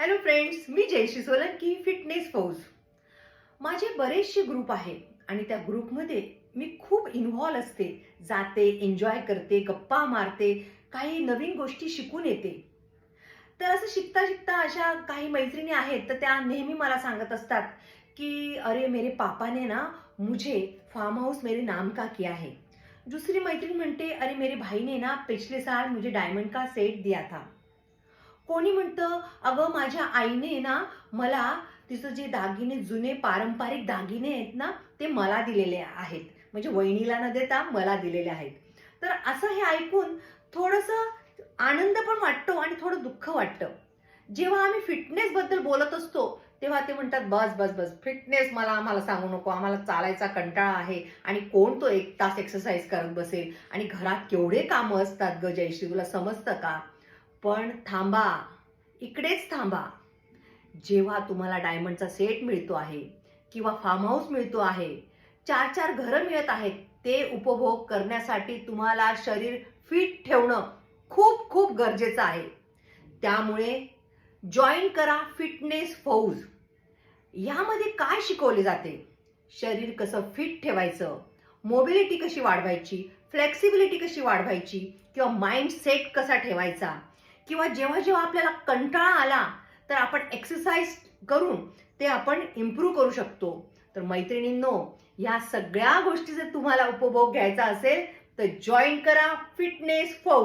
Hello friends, मी Jayashree Solanki, fitness फौज. माझे बरेचसे ग्रुप आहेत आणि त्या ग्रुपमध्ये मी खूप इन्व्हॉल्व असते. जाते, एन्जॉय करते, गप्पा मारते, काही नवीन गोष्टी शिकून येते. तर असं शिकता शिकता अशा काही मैत्रिणी आहेत, तर त्या नेहमी मला सांगत असतात की अरे मेरे पापा ने ना मुझे फार्म हाउस मेरे नाम का किया है. दुसरी मैत्रीण म्हणते अरे मेरे भाई ने ना पिछले साल मुझे डायमंड का सेट दिया था. कोणी म्हणतं अगं माझ्या आईने ना मला तिचं जे दागिने जुने पारंपरिक दागिने आहेत ना ते मला दिलेले आहेत, म्हणजे वहिनीला न देता मला दिलेले आहेत. तर असं हे ऐकून थोडंसं आनंद पण वाटतो आणि थोडं दुःख वाटतं. जेव्हा आम्ही फिटनेस बद्दल बोलत असतो तेव्हा ते म्हणतात बस बस बस फिटनेस आम्हाला सांगू नको, आम्हाला चालायचा कंटाळा आहे आणि कोण तो 1 तास एक्सरसाइज करत बसेल आणि घरात केवढे कामं असतात ग जयश्री, तुला समजतं का? पण थांबा, इकडेच थांबा. जेव्हा तुम्हाला डायमंडचा सेट मिळतो आहे किंवा फार्म हाऊस मिळतो आहे, 4-4 घरं मिळत आहेत, ते उपभोग करण्यासाठी तुम्हाला शरीर फिट ठेवणं खूप खूप गरजेचं आहे. त्यामुळे जॉईन करा फिटनेस फौज. यामध्ये काय शिकवले जाते? शरीर कसं फिट ठेवायचं, मोबिलिटी कशी वाढवायची, फ्लेक्सिबिलिटी कशी वाढवायची किंवा माइंड सेट कसा ठेवायचा, किंवा जेव्हा जेव्हा आपल्याला कंटाळा आला तर आपण एक्सरसाइज करून ते आपण इम्प्रूव्ह करू शकतो. तर मैत्रिणींनो, या सगळ्या गोष्टी जर तुम्हाला उपभोग घ्यायचा असेल तर जॉईन करा फिटनेस फौज.